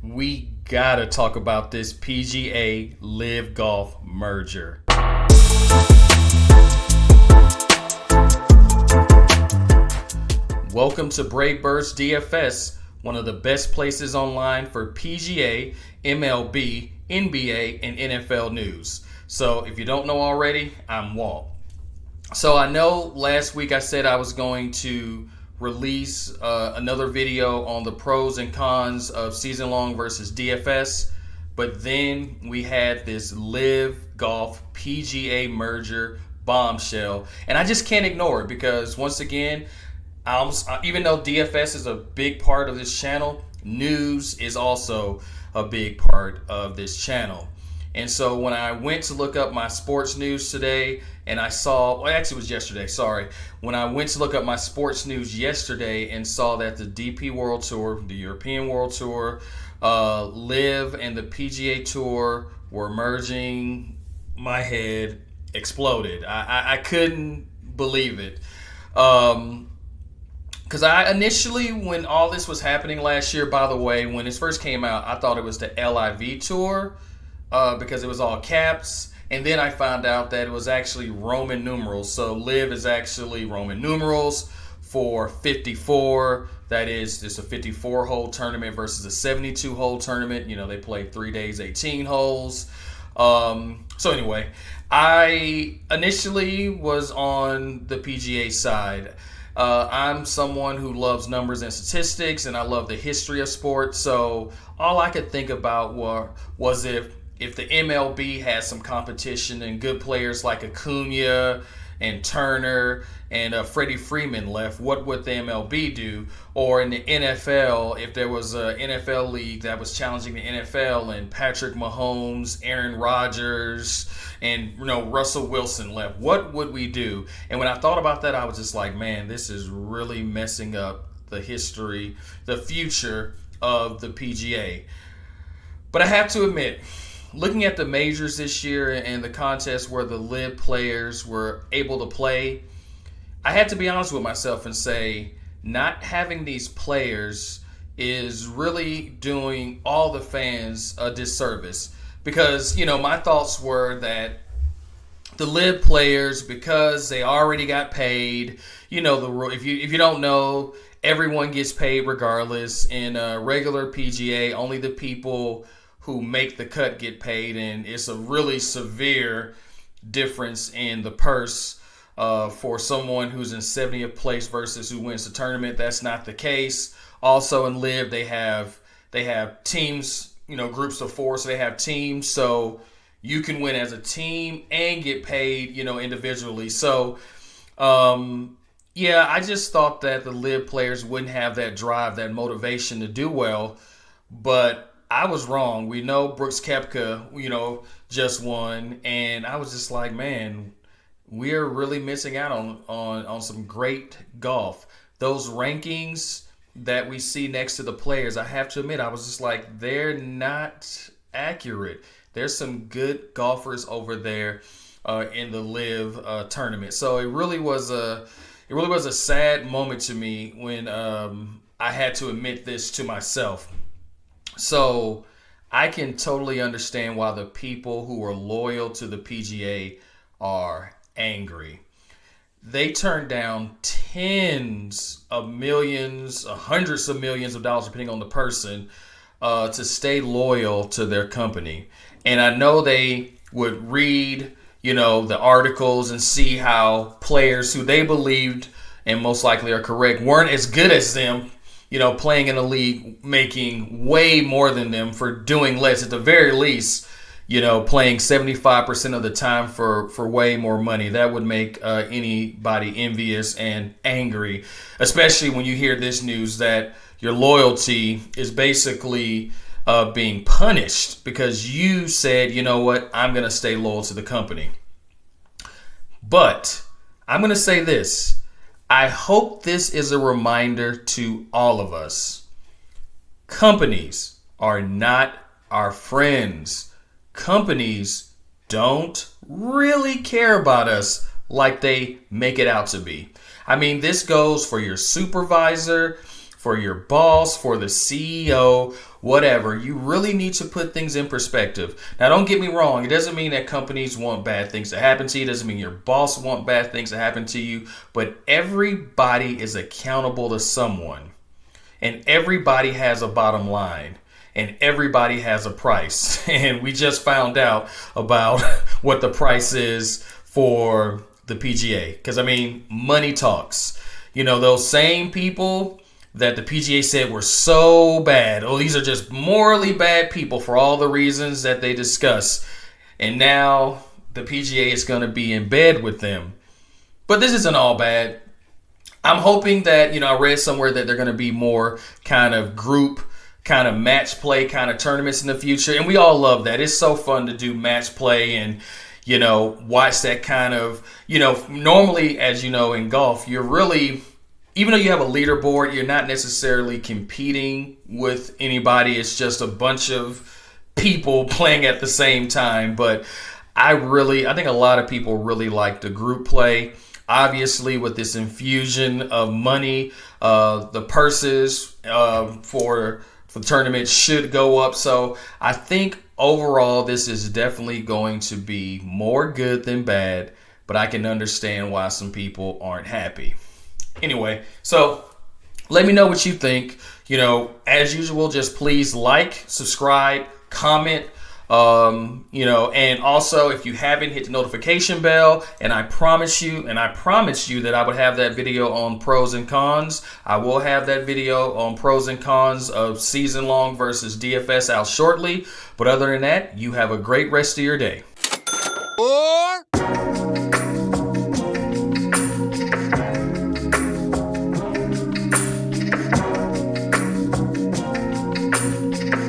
we gotta talk about this PGA LIV Golf merger. Welcome to Brave Birds DFS, one of the best places online for PGA, MLB, NBA, and NFL news. So if you don't know already, I'm Walt. So I know last week I said I was going to release another video on the pros and cons of season long versus DFS, but then we had this LIV Golf PGA merger bombshell, and I just can't ignore it because once again, even though DFS is a big part of this channel, news is also a big part of this channel. And so when I went to look up my sports news today, and I saw, well, actually it was yesterday, sorry. When I went to look up my sports news yesterday and saw that the DP World Tour, the European World Tour, LIV and the PGA Tour were merging, my head exploded. I couldn't believe it. Because I initially, when all this was happening last year, by the way, when this first came out, I thought it was the LIV Tour because it was all caps. And then I found out that it was actually Roman numerals. So LIV is actually Roman numerals for 54. That is, it's a 54-hole tournament versus a 72-hole tournament. You know, they play 3 days, 18 holes. So anyway, I initially was on the PGA side. I'm someone who loves numbers and statistics, and I love the history of sports. So all I could think about was if the MLB had some competition and good players like Acuna and Turner and Freddie Freeman left, what would the MLB do? Or in the NFL, if there was an NFL league that was challenging the NFL and Patrick Mahomes, Aaron Rodgers, and Russell Wilson left, what would we do? And when I thought about that, I was just like, man, this is really messing up the history, the future of the PGA. But I have to admit, looking at the majors this year and the contest where the LIV players were able to play, I had to be honest with myself and say, not having these players is really doing all the fans a disservice. Because, my thoughts were that the LIV players, because they already got paid, if you don't know, everyone gets paid regardless. In regular PGA, only the people who make the cut get paid, and it's a really severe difference in the purse for someone who's in 70th place versus who wins the tournament. That's not the case. Also in LIV, they have teams, groups of four, so they have teams, so you can win as a team and get paid, individually. So I just thought that the LIV players wouldn't have that drive, that motivation to do well, but I was wrong. We know Brooks Koepka, just won, and I was just like, man, we're really missing out on some great golf. Those rankings that we see next to the players, I have to admit, I was just like, they're not accurate. There's some good golfers over there in the LIV tournament. So it really was a sad moment to me when I had to admit this to myself. So I can totally understand why the people who are loyal to the PGA are angry. They turned down tens of millions, hundreds of millions of dollars, depending on the person, to stay loyal to their company. And I know they would read, the articles and see how players who they believed and most likely are correct weren't as good as them, playing in a league, making way more than them for doing less. At the very least, playing 75% of the time for way more money. That would make anybody envious and angry, especially when you hear this news that your loyalty is basically being punished because you said, you know what, I'm going to stay loyal to the company. But I'm going to say this. I hope this is a reminder to all of us. Companies are not our friends. Companies don't really care about us like they make it out to be. I mean, this goes for your supervisor, for your boss, for the CEO, whatever. You really need to put things in perspective. Now, don't get me wrong. It doesn't mean that companies want bad things to happen to you. It doesn't mean your boss want bad things to happen to you. But everybody is accountable to someone. And everybody has a bottom line. And everybody has a price. And we just found out about what the price is for the PGA. Because, I mean, money talks. You know, those same people that the PGA said were so bad. Oh, these are just morally bad people for all the reasons that they discuss. And now the PGA is going to be in bed with them. But this isn't all bad. I'm hoping that, you know, I read somewhere that they're going to be more kind of group, kind of match play kind of tournaments in the future. And we all love that. It's so fun to do match play and, you know, watch that kind of, you know, normally, as you know, in golf, you're really, even though you have a leaderboard, you're not necessarily competing with anybody. It's just a bunch of people playing at the same time. But I think a lot of people really like the group play. Obviously, with this infusion of money, the purses for the tournament should go up. So I think overall, this is definitely going to be more good than bad. But I can understand why some people aren't happy. Anyway, so let me know what you think. You know, as usual, just please like, subscribe, comment. You know, and also if you haven't, hit the notification bell. And I promise you that I would have that video on pros and cons. I will have that video on pros and cons of season long versus DFS out shortly. But other than that, you have a great rest of your day.